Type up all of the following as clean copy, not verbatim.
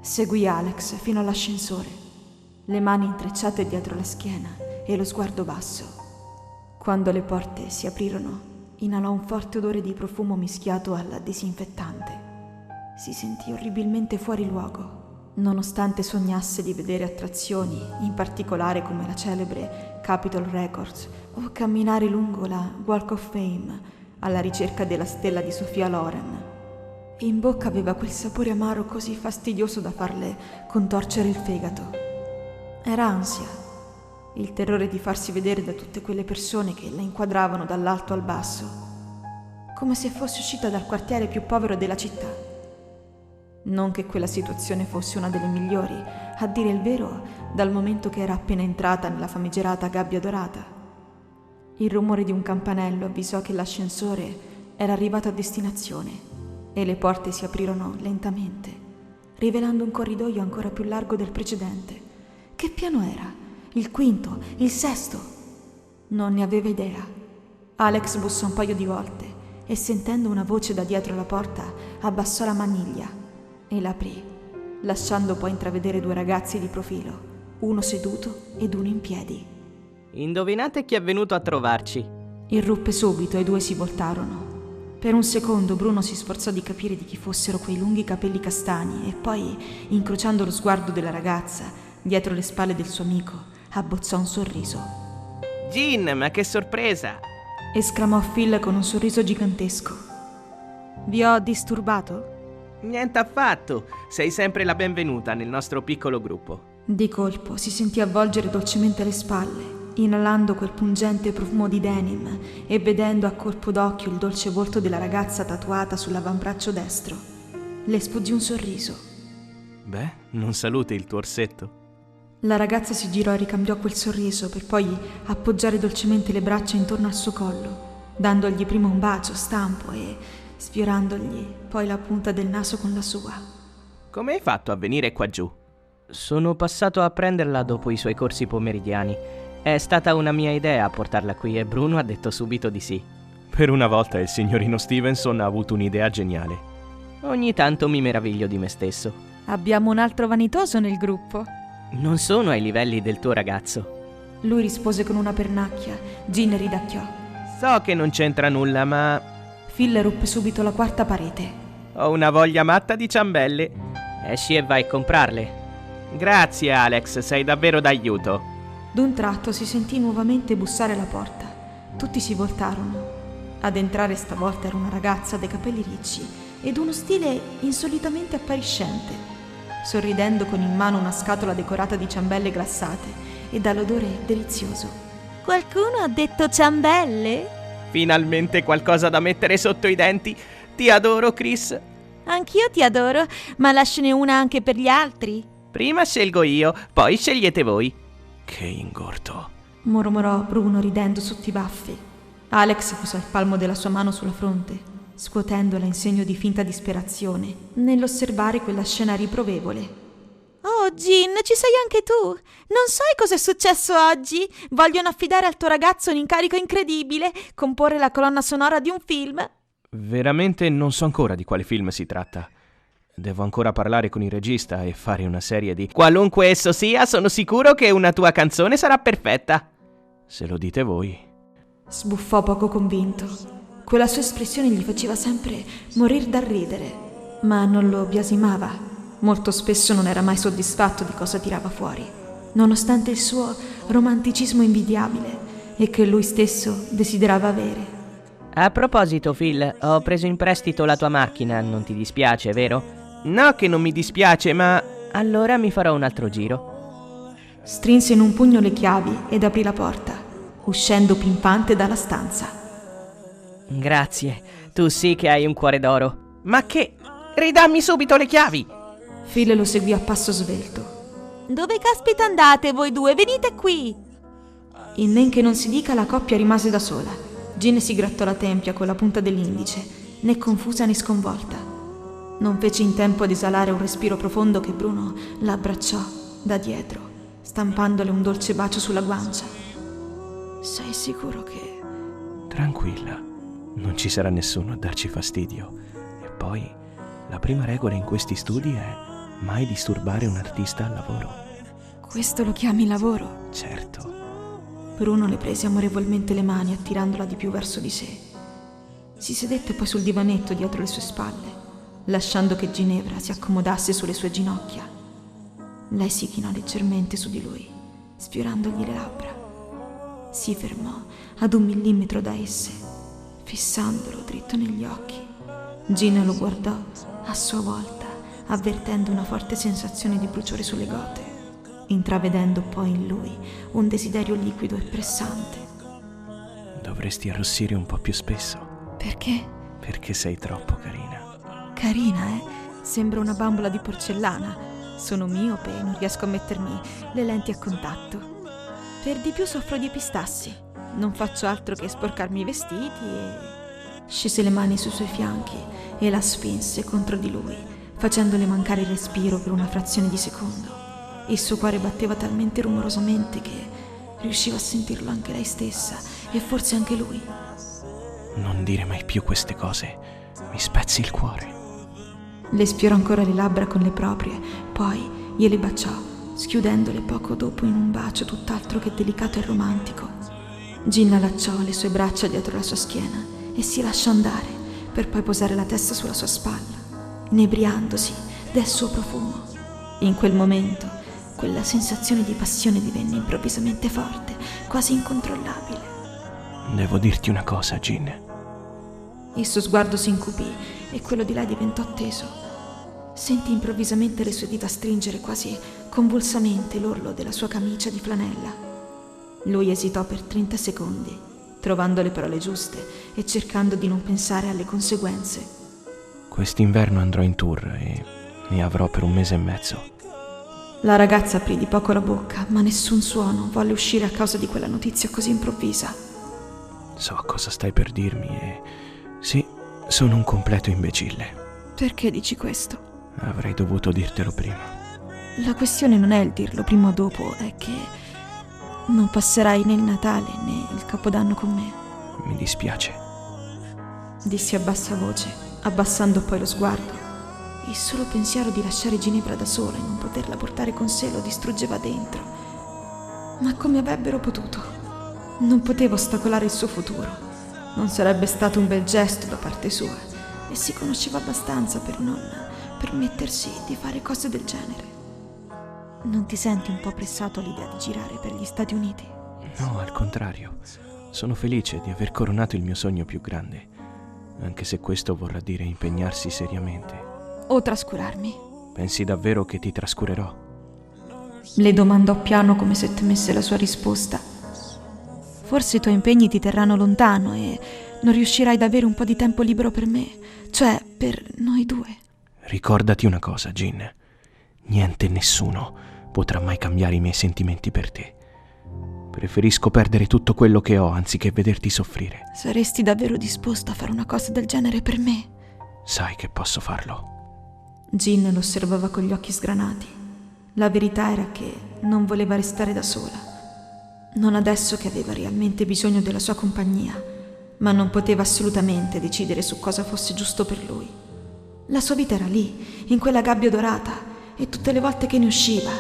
Seguì Alex fino all'ascensore, le mani intrecciate dietro la schiena e lo sguardo basso. Quando le porte si aprirono, inalò un forte odore di profumo mischiato al disinfettante. Si sentì orribilmente fuori luogo, nonostante sognasse di vedere attrazioni, in particolare come la celebre Capitol Records o camminare lungo la Walk of Fame alla ricerca della stella di Sophia Loren. In bocca aveva quel sapore amaro così fastidioso da farle contorcere il fegato. Era ansia, il terrore di farsi vedere da tutte quelle persone che la inquadravano dall'alto al basso, come se fosse uscita dal quartiere più povero della città. Non che quella situazione fosse una delle migliori, a dire il vero, dal momento che era appena entrata nella famigerata gabbia dorata. Il rumore di un campanello avvisò che l'ascensore era arrivato a destinazione e le porte si aprirono lentamente, rivelando un corridoio ancora più largo del precedente. Che piano era? Il quinto? Il sesto? Non ne aveva idea. Alex bussò un paio di volte e, sentendo una voce da dietro la porta, abbassò la maniglia e l'aprì, lasciando poi intravedere due ragazzi di profilo, uno seduto ed uno in piedi. Indovinate chi è venuto a trovarci? Irruppe subito e i due si voltarono. Per un secondo Bruno si sforzò di capire di chi fossero quei lunghi capelli castani e poi, incrociando lo sguardo della ragazza dietro le spalle del suo amico, abbozzò un sorriso. Jean, ma che sorpresa! Esclamò Phil con un sorriso gigantesco. Vi ho disturbato? Niente affatto, sei sempre la benvenuta nel nostro piccolo gruppo. Di colpo si sentì avvolgere dolcemente le spalle, inalando quel pungente profumo di denim e vedendo a colpo d'occhio il dolce volto della ragazza tatuata sull'avambraccio destro. Le sfuggì un sorriso. Beh, non saluti il tuo orsetto? La ragazza si girò e ricambiò quel sorriso per poi appoggiare dolcemente le braccia intorno al suo collo, dandogli prima un bacio stampo e sfiorandogli poi la punta del naso con la sua. Come hai fatto a venire qua giù? Sono passato a prenderla dopo i suoi corsi pomeridiani. È stata una mia idea portarla qui e Bruno ha detto subito di sì. Per una volta il signorino Stevenson ha avuto un'idea geniale. Ogni tanto mi meraviglio di me stesso. Abbiamo un altro vanitoso nel gruppo. Non sono ai livelli del tuo ragazzo. Lui rispose con una pernacchia. Gin ridacchiò. So che non c'entra nulla, ma... Phil ruppe subito la quarta parete. Ho una voglia matta di ciambelle. Esci e vai a comprarle. Grazie Alex, sei davvero d'aiuto. D'un tratto si sentì nuovamente bussare alla porta. Tutti si voltarono. Ad entrare stavolta era una ragazza dai capelli ricci ed uno stile insolitamente appariscente, sorridendo con in mano una scatola decorata di ciambelle glassate e dall'odore delizioso. Qualcuno ha detto ciambelle? Finalmente qualcosa da mettere sotto i denti. Ti adoro, Chris. Anch'io ti adoro, ma lasciane una anche per gli altri. Prima scelgo io, poi scegliete voi. Che ingordo, mormorò Bruno ridendo sotto i baffi. Alex posò il palmo della sua mano sulla fronte, scuotendola in segno di finta disperazione nell'osservare quella scena riprovevole. Oh, Gin, ci sei anche tu? Non sai cosa è successo oggi? Vogliono affidare al tuo ragazzo un incarico incredibile, comporre la colonna sonora di un film. Veramente non so ancora di quale film si tratta. Devo ancora parlare con il regista e fare una serie di... Qualunque esso sia, sono sicuro che una tua canzone sarà perfetta. Se lo dite voi. Sbuffò poco convinto. Quella sua espressione gli faceva sempre morir dal ridere, ma non lo biasimava. Molto spesso non era mai soddisfatto di cosa tirava fuori, nonostante il suo romanticismo invidiabile e che lui stesso desiderava avere. A proposito, Phil, ho preso in prestito la tua macchina, non ti dispiace, vero? No che non mi dispiace, ma... Allora mi farò un altro giro. Strinse in un pugno le chiavi ed aprì la porta, uscendo pimpante dalla stanza. Grazie, tu sì che hai un cuore d'oro. Ma che... Ridammi subito le chiavi! Phil lo seguì a passo svelto. Dove caspita andate voi due? Venite qui! In men che non si dica, la coppia rimase da sola. Gin si grattò la tempia con la punta dell'indice, né confusa né sconvolta. Non fece in tempo ad esalare un respiro profondo che Bruno la abbracciò da dietro, stampandole un dolce bacio sulla guancia. Sei sicuro che... Tranquilla, non ci sarà nessuno a darci fastidio. E poi, la prima regola in questi studi è mai disturbare un artista al lavoro. Questo lo chiami lavoro? Certo. Bruno le prese amorevolmente le mani, attirandola di più verso di sé. Si sedette poi sul divanetto dietro le sue spalle, lasciando che Ginevra si accomodasse sulle sue ginocchia. Lei si chinò leggermente su di lui, sfiorandogli le labbra. Si fermò ad 1 millimetro da esse, fissandolo dritto negli occhi. Gina lo guardò a sua volta, avvertendo una forte sensazione di bruciore sulle gote, intravedendo poi in lui un desiderio liquido e pressante. Dovresti arrossire un po' più spesso. Perché? Perché sei troppo carina. Carina, eh? Sembra una bambola di porcellana. Sono miope e non riesco a mettermi le lenti a contatto. Per di più soffro di epistassi. Non faccio altro che sporcarmi i vestiti e... Scese le mani sui suoi fianchi e la spinse contro di lui, facendole mancare il respiro per una frazione di secondo. Il suo cuore batteva talmente rumorosamente che riusciva a sentirlo anche lei stessa e forse anche lui. Non dire mai più queste cose, mi spezzi il cuore. Le sfiorò ancora le labbra con le proprie, poi gliele baciò, schiudendole poco dopo in un bacio tutt'altro che delicato e romantico. Gin allacciò le sue braccia dietro la sua schiena e si lasciò andare, per poi posare la testa sulla sua spalla, inebriandosi del suo profumo. In quel momento, quella sensazione di passione divenne improvvisamente forte, quasi incontrollabile. Devo dirti una cosa, Gin. Il suo sguardo si incupì e quello di lei diventò teso. Sentì improvvisamente le sue dita stringere quasi convulsamente l'orlo della sua camicia di flanella. Lui esitò per 30 secondi, trovando le parole giuste e cercando di non pensare alle conseguenze. Quest'inverno andrò in tour e ne avrò per 1 mese e mezzo. La ragazza aprì di poco la bocca, ma nessun suono volle uscire a causa di quella notizia così improvvisa. So cosa stai per dirmi e... sì, sono un completo imbecille. Perché dici questo? Avrei dovuto dirtelo prima. La questione non è il dirlo prima o dopo, è che non passerai né il Natale né il Capodanno con me. Mi dispiace. Dissi a bassa voce, abbassando poi lo sguardo. Il solo pensiero di lasciare Ginevra da sola e non poterla portare con sé lo distruggeva dentro. Ma come avrebbero potuto? Non potevo ostacolare il suo futuro. Non sarebbe stato un bel gesto da parte sua e si conosceva abbastanza per non permettersi di fare cose del genere. Non ti senti un po' pressato all'idea di girare per gli Stati Uniti? No, al contrario. Sono felice di aver coronato il mio sogno più grande, anche se questo vorrà dire impegnarsi seriamente. O trascurarmi? Pensi davvero che ti trascurerò? Le domandò piano come se temesse la sua risposta. Forse i tuoi impegni ti terranno lontano e non riuscirai ad avere un po' di tempo libero per me, cioè per noi due. Ricordati una cosa, Gin. Niente e nessuno potrà mai cambiare i miei sentimenti per te. Preferisco perdere tutto quello che ho anziché vederti soffrire. Saresti davvero disposto a fare una cosa del genere per me? Sai che posso farlo. Gin lo osservava con gli occhi sgranati. La verità era che non voleva restare da sola. Non adesso che aveva realmente bisogno della sua compagnia, ma non poteva assolutamente decidere su cosa fosse giusto per lui. La sua vita era lì, in quella gabbia dorata, e tutte le volte che ne usciva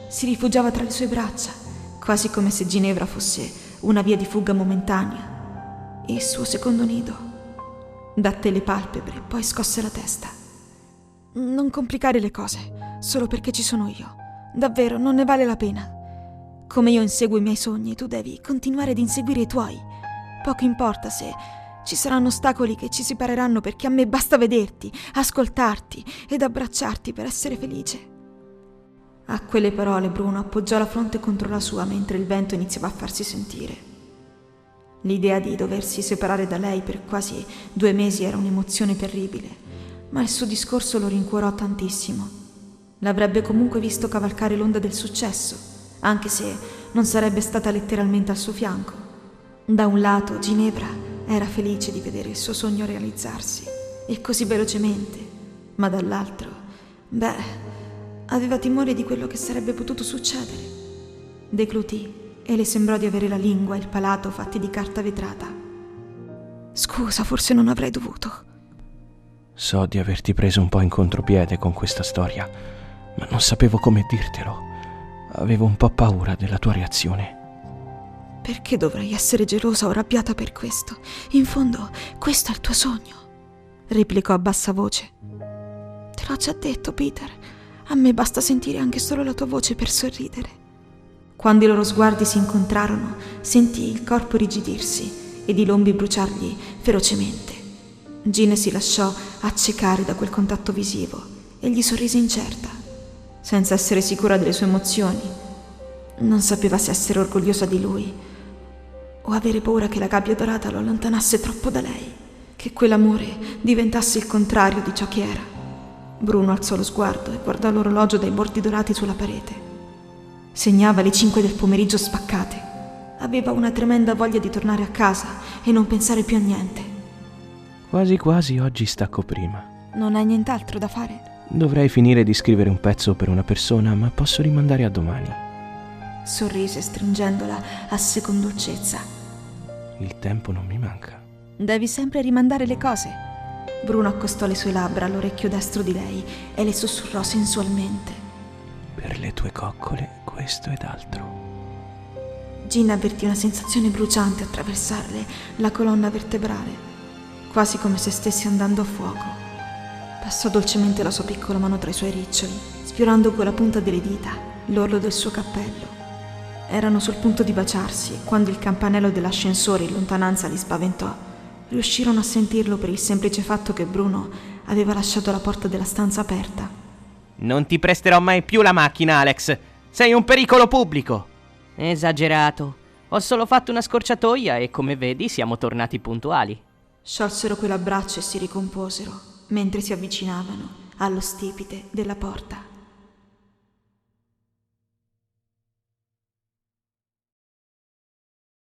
si rifugiava tra le sue braccia, quasi come se Ginevra fosse una via di fuga momentanea. Il suo secondo nido. Datte le palpebre, poi scosse la testa. Non complicare le cose, solo perché ci sono io. Davvero, non ne vale la pena. Come io inseguo i miei sogni, tu devi continuare ad inseguire i tuoi. Poco importa se ci saranno ostacoli che ci separeranno, perché a me basta vederti, ascoltarti ed abbracciarti per essere felice. A quelle parole Bruno appoggiò la fronte contro la sua mentre il vento iniziava a farsi sentire. L'idea di doversi separare da lei per quasi 2 mesi era un'emozione terribile, ma il suo discorso lo rincuorò tantissimo. L'avrebbe comunque visto cavalcare l'onda del successo, anche se non sarebbe stata letteralmente al suo fianco. Da un lato, Ginevra era felice di vedere il suo sogno realizzarsi, e così velocemente, ma dall'altro, aveva timore di quello che sarebbe potuto succedere. Declutì e le sembrò di avere la lingua e il palato fatti di carta vetrata. Scusa, forse non avrei dovuto. So di averti preso un po' in contropiede con questa storia, ma non sapevo come dirtelo. Avevo un po' paura della tua reazione. Perché dovrei essere gelosa o arrabbiata per questo? In fondo, questo è il tuo sogno, replicò a bassa voce. Te l'ho già detto, Peter. A me basta sentire anche solo la tua voce per sorridere. Quando i loro sguardi si incontrarono, sentì il corpo rigidirsi ed i lombi bruciargli ferocemente. Jean si lasciò accecare da quel contatto visivo e gli sorrise incerta, senza essere sicura delle sue emozioni. Non sapeva se essere orgogliosa di lui o avere paura che la gabbia dorata lo allontanasse troppo da lei, che quell'amore diventasse il contrario di ciò che era. Bruno alzò lo sguardo e guardò l'orologio dai bordi dorati sulla parete. Segnava le 5 del pomeriggio spaccate. Aveva una tremenda voglia di tornare a casa e non pensare più a niente. Quasi quasi oggi stacco prima. Non hai nient'altro da fare? Dovrei finire di scrivere un pezzo per una persona, ma posso rimandare a domani. Sorrise stringendola a sé con dolcezza. Il tempo non mi manca. Devi sempre rimandare le cose. Bruno accostò le sue labbra all'orecchio destro di lei e le sussurrò sensualmente. Per le tue coccole, questo ed altro. Jean avvertì una sensazione bruciante attraversarle la colonna vertebrale, quasi come se stesse andando a fuoco. Passò dolcemente la sua piccola mano tra i suoi riccioli, sfiorando con la punta delle dita l'orlo del suo cappello. Erano sul punto di baciarsi quando il campanello dell'ascensore in lontananza li spaventò. Riuscirono a sentirlo per il semplice fatto che Bruno aveva lasciato la porta della stanza aperta. Non ti presterò mai più la macchina, Alex. Sei un pericolo pubblico. Esagerato. Ho solo fatto una scorciatoia e, come vedi, siamo tornati puntuali. Sciolsero quell'abbraccio e si ricomposero mentre si avvicinavano allo stipite della porta.